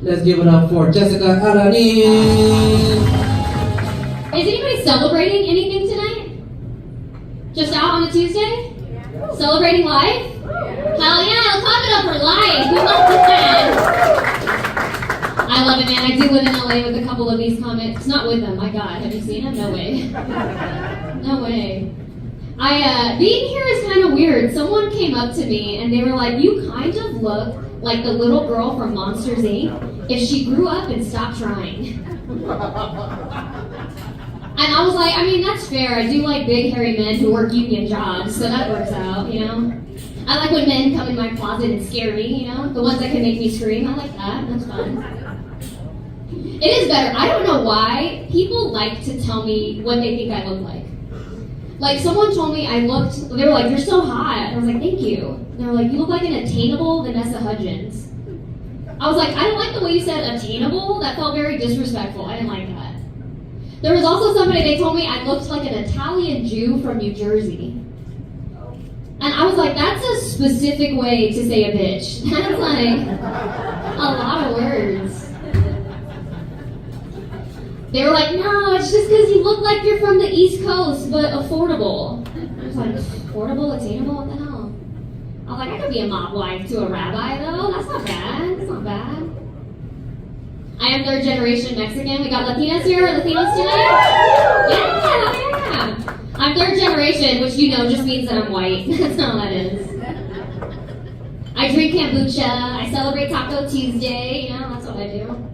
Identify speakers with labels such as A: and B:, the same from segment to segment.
A: Let's give it up for Jessica Arani.
B: Is anybody celebrating anything tonight? Just out on a Tuesday? Yeah. Celebrating life? Yeah. Hell yeah, clap it up for life. We love this man. I love it, man. I do live in LA with a couple of these comics. Not with them, my God. Have you seen them? No way. No way. Being here is kind of weird. Someone came up to me and they were like, you kind of look like the little girl from Monsters, Inc. if she grew up and stopped trying. And I was like, I mean, that's fair. I do like big, hairy men who work union jobs, so that works out, you know? I like when men come in my closet and scare me, you know? The ones that can make me scream, I like that. That's fun. It is better. I don't know why people like to tell me what they think I look like. Like, someone told me they were like, you're so hot. I was like, thank you. And they were like, you look like an attainable Vanessa Hudgens. I was like, I don't like the way you said attainable. That felt very disrespectful. I didn't like that. There was also somebody, they told me I looked like an Italian Jew from New Jersey. And I was like, that's a specific way to say a bitch. That's like a lot of words. They were like, no, it's just because you look like you're from the East Coast, but affordable. I was like, affordable, attainable, what the hell? I was like, I could be a mob wife to a rabbi, though. That's not bad. That's not bad. I am third generation Mexican. We got Latinas here. Latinos tonight? Yeah. I'm third generation, which you know just means that I'm white. That's not what that is. I drink kombucha. I celebrate Taco Tuesday. You know, that's what I do.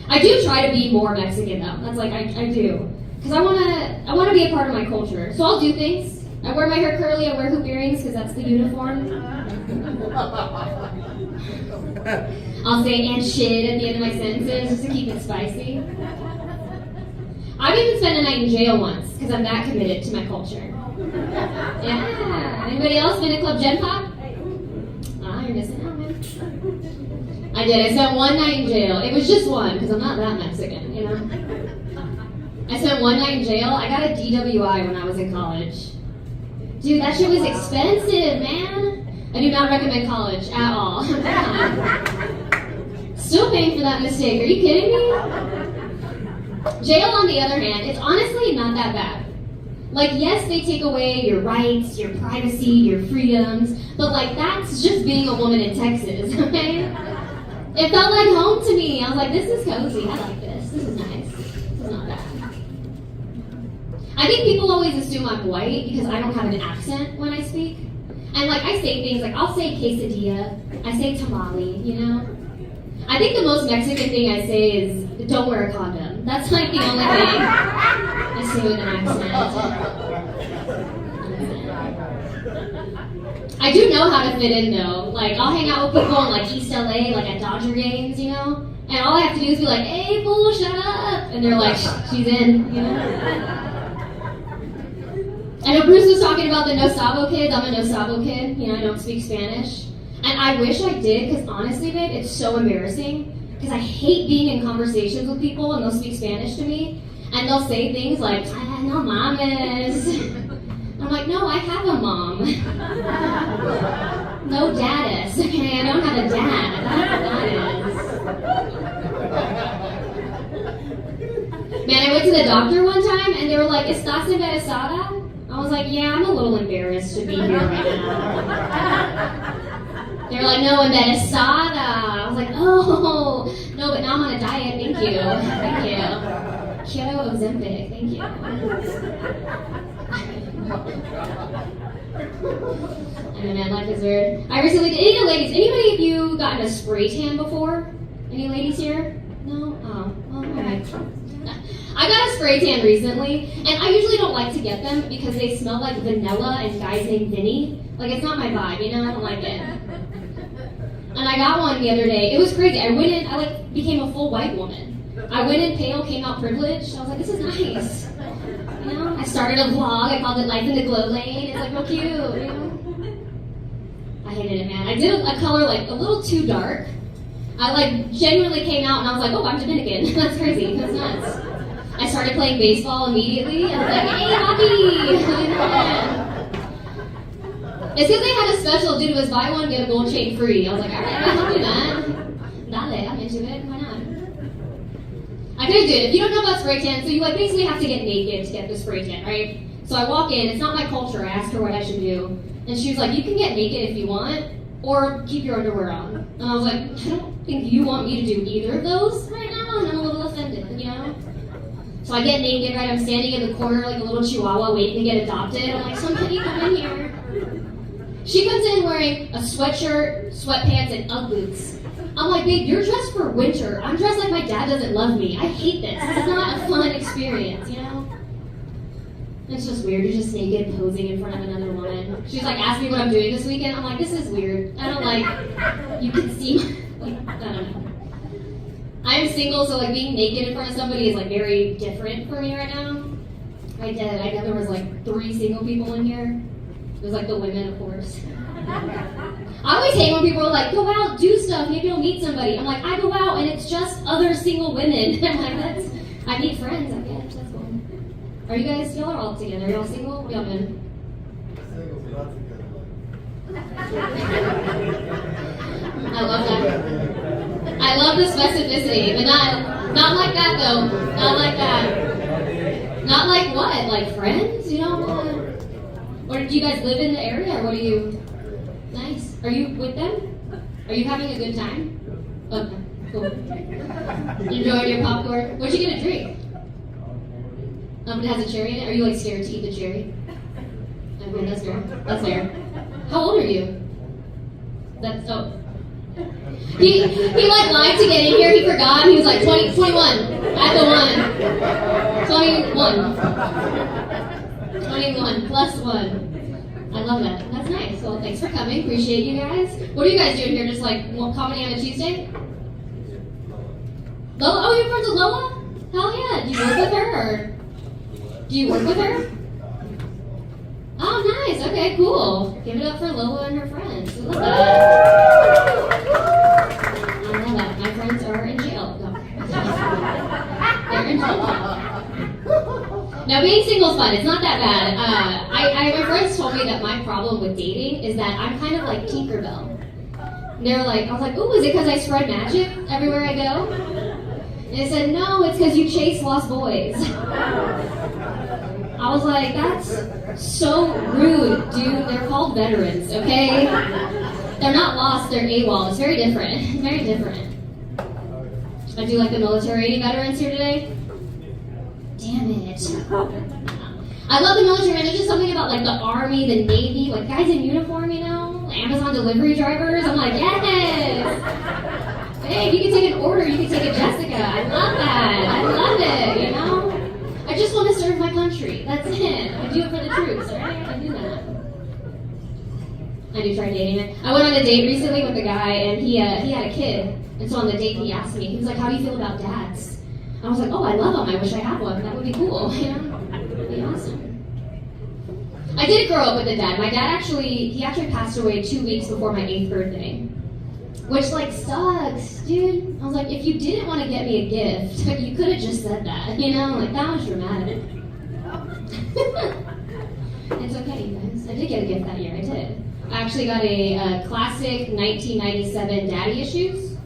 B: I do try to be more Mexican, though. That's like, I do. Because I want to be a part of my culture. So I'll do things. I wear my hair curly, I wear hoop earrings because that's the uniform. I'll say and shit at the end of my sentences just to keep it spicy. I've even spent a night in jail once because I'm that committed to my culture. Yeah. Anybody else been to Club Gen Pop? Ah, you're missing out, man. I did. I spent one night in jail. It was just one because I'm not that Mexican, you know? I spent one night in jail. I got a DWI when I was in college. Dude, that shit was expensive, man. I do not recommend college at all. Still paying for that mistake. Are you kidding me? Jail, on the other hand, it's honestly not that bad. Like, yes, they take away your rights, your privacy, your freedoms, but like, that's just being a woman in Texas, okay? It felt like home to me. I was like, this is cozy. I like this. This is nice. This is not bad. I think people always assume I'm white because I don't have an accent when I speak. And like, I say things like, I'll say quesadilla, I say tamale, you know? I think the most Mexican thing I say is, don't wear a condom. That's like the only thing I say with an accent. I do know how to fit in though. Like, I'll hang out with people in like East LA, like at Dodger games, you know? And all I have to do is be like, hey, fool, shut up. And they're like, she's in, you know? I know Bruce was talking about the No Sabo kids. I'm a No Sabo kid. You know, I don't speak Spanish. And I wish I did, because honestly, babe, it's so embarrassing. Because I hate being in conversations with people and they'll speak Spanish to me. And they'll say things like, no mames. I'm like, no, I have a mom. No daddess, okay? I don't have a dad. I don't know what that is. Man, I went to the doctor one time and they were like, ¿Estás embarazada? I was like, yeah, I'm a little embarrassed to be here right now. They were like, no, embarazada. I was like, oh, no, but now I'm on a diet. Thank you. Thank you. Quiero Ozempic. Thank you. I know, man, life is weird. I recently did. Any ladies, anybody of you gotten a spray tan before? Any ladies here? No? Oh, well, alright. I got a spray tan recently, and I usually don't like to get them because they smell like vanilla and guys named Vinny. Like, it's not my vibe, you know? I don't like it. And I got one the other day. It was crazy. I went in, I became a full white woman. I went in pale, came out privileged. I was like, this is nice. You know? I started a vlog. I called it Life in the Glow Lane. It's like real cute, you know? I hated it, man. I did a color like a little too dark. I like genuinely came out and I was like, oh, I'm Dominican. That's crazy. That's nuts. I started playing baseball immediately. I was like, hey, hockey! It's because they had a special, dude, it was buy one, get a gold chain free. I was like, all right, I'll do that. dale, I'm into it. Why not? I couldn't do it. If you don't know about spray tan, so you like basically have to get naked to get the spray tan, right? So I walk in, it's not my culture. I asked her what I should do. And she was like, you can get naked if you want, or keep your underwear on. And I was like, I don't think you want me to do either of those right now, and I'm a little offended, you know? So I get naked, right? I'm standing in the corner like a little chihuahua waiting to get adopted. I'm like, somebody come in here. She comes in wearing a sweatshirt, sweatpants, and Ugg boots. I'm like, babe, you're dressed for winter. I'm dressed like my dad doesn't love me. I hate this. It's not a fun experience, you know? It's just weird. You're just naked posing in front of another woman. She's like, ask me what I'm doing this weekend. I'm like, this is weird. I don't like, you can see, like, I don't know. I'm single, so like being naked in front of somebody is like very different for me right now. I know there was like 3 single people in here. It was like the women, of course. I always hate when people are like, go out, do stuff, maybe you'll meet somebody. I'm like, I go out and it's just other single women. I'm like, I need friends, I guess, that's cool. Are you guys, y'all are all together, y'all single? Y'all been?
C: Single, but not together.
B: I love that. I love the specificity, but not like that though. Not like that. Not like what? Like friends? You don't want? Or do you guys live in the area, or what do you? Nice. Are you with them? Are you having a good time? Okay, cool. Enjoying your popcorn? What you gonna drink? It has a cherry in it? Are you like scared to eat the cherry? Okay, that's fair. That's fair. How old are you? That's so. He like lied to get in here. He forgot. He was like 20, 21. At the 1. 21 plus 1. I love that. That's nice. Well, thanks for coming. Appreciate you guys. What are you guys doing here? Just like comedy on a Tuesday? Lola? Oh, you're friends with Lola? Hell yeah. Do you work with her? Or do you work with her? Oh, nice. Okay, cool. Give it up for Lola and her friends. I love that. I love that. My friends are in jail. No. They're in jail. Now, being single is fun. It's not that bad. My friends told me that my problem with dating is that I'm kind of like Tinkerbell. They're like, I was like, ooh, is it because I spread magic everywhere I go? And they said, no, it's because you chase lost boys. I was like, that's so rude, dude. They're called veterans, okay? They're not lost, they're AWOL. It's very different. Very different. I do like the military. Any veterans here today? Damn it. I love the military. There's just something about like the Army, the Navy, like guys in uniform, you know? Amazon delivery drivers. I'm like, yes! Hey, if you can take an order, you can take a Jessica. I love that. I love it, you know? I just want to serve my country. That's it. I do it for the troops, right? I do that. I do try dating it. I went on a date recently with a guy, and he had a kid. And so on the date, he asked me, he was like, how do you feel about dads? I was like, oh, I love them. I wish I had one. That would be cool, you know? That would be awesome. I did grow up with a dad. My dad he actually passed away 2 weeks before my 8th birthday. Which, like, sucks, dude. I was like, if you didn't want to get me a gift, like, you could have just said that, you know? Like, that was dramatic. It's okay, you guys. I did get a gift that year. I did. I actually got a classic 1997 Daddy Issues.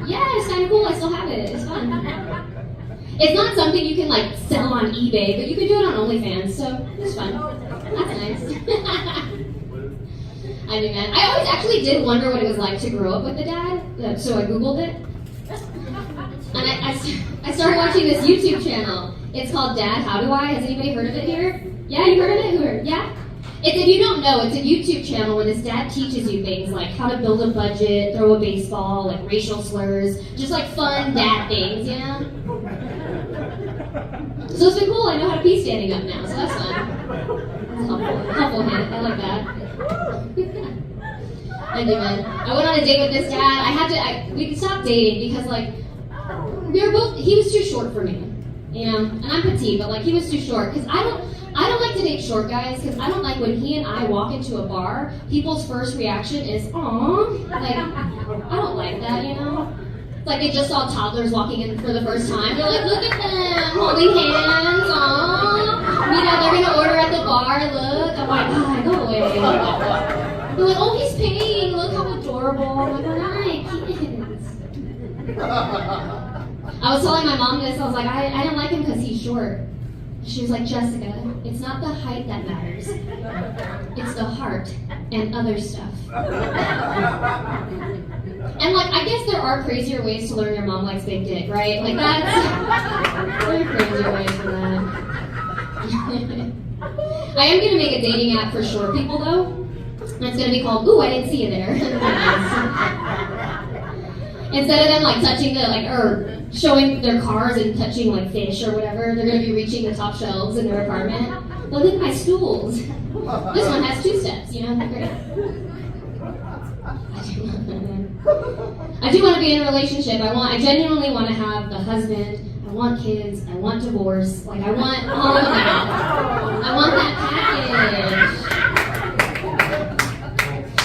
B: Yeah, it's kind of cool. I still have it. It's fun. It's not something you can, like, sell on eBay, but you can do it on OnlyFans, so it's fun. That's nice. I do, man. I always actually did wonder what it was like to grow up with a dad, so I Googled it. And I started watching this YouTube channel. It's called Dad, How Do I? Has anybody heard of it here? Yeah, you heard of it? Who heard? Yeah? If you don't know, it's a YouTube channel where this dad teaches you things like how to build a budget, throw a baseball, like racial slurs, just like fun dad things, you know? So it's been cool. I know how to pee standing up now, so that's fun. That's helpful hint. I like that. I do, man. I went on a date with this dad. We stopped dating because, like, he was too short for me, you know? And I'm petite, but, like, he was too short. Because I don't like to date short guys, because I don't like when he and I walk into a bar, people's first reaction is, aww. Like, I don't like that, you know? It's like they just saw toddlers walking in for the first time. They're like, look at them, holding hands, aww. You know, they're going to order at the bar, look. I'm like, oh, go away. They're like, oh, he's paying, look how adorable. I'm like, all right, I was telling my mom this. I was like, I don't like him because he's short. She was like, Jessica, it's not the height that matters. It's the heart and other stuff. And like, I guess there are crazier ways to learn your mom likes big dick, right? Like that's there are crazier ways for that. I am gonna make a dating app for short people though. And it's gonna be called "Ooh, I didn't see you there." Instead of them like touching the or showing their cars and touching like fish or whatever, they're gonna be reaching the top shelves in their apartment. But look at my stools. This one has 2 steps, you know? Great. I do want to be in a relationship. I genuinely want to have a husband. I want kids. I want divorce. Like I want all of that. I want that package.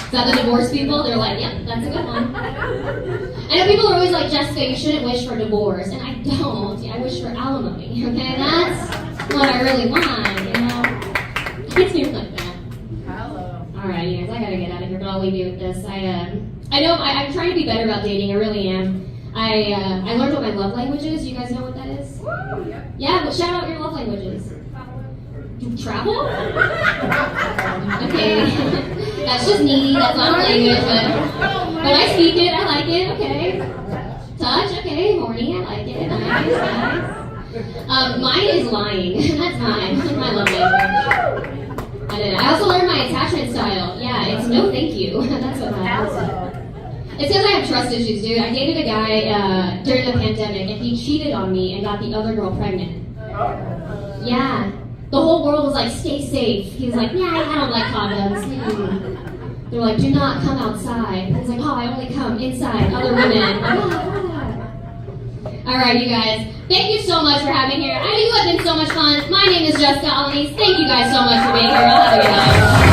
B: Is that the divorce people? They're like, yep, that's a good one. I know people are always like, Jessica, you shouldn't wish for divorce. And I don't. I wish for alimony, okay? That's what I really want, you know? It's here like that.
D: Hello.
B: Alright, you guys, I gotta get out of here, but I'll leave you with this. I know I'm trying to be better about dating, I really am. I learned what my love language is. You guys know what that is?
D: Woo! Yep.
B: Yeah, well, shout out your love languages. Travel? Okay. That's just needy, that's not a language, but I speak it, I like it, okay. Touch, okay, horny, I like it, nice. Mine is lying. That's mine. My love language. I did it. I also learned my attachment style. Yeah, it's no thank you. That's what mine is. It's because I have trust issues, dude. I dated a guy during the pandemic, and he cheated on me and got the other girl pregnant. Yeah. The whole world was like, stay safe. He was like, yeah, I don't like condoms. They're like, do not come outside. He's like, oh, I only come inside other women. All right, you guys. Thank you so much for having me here. You have been so much fun. My name is Jessica Alanis. Thank you guys so much for being here. I'll have a good night.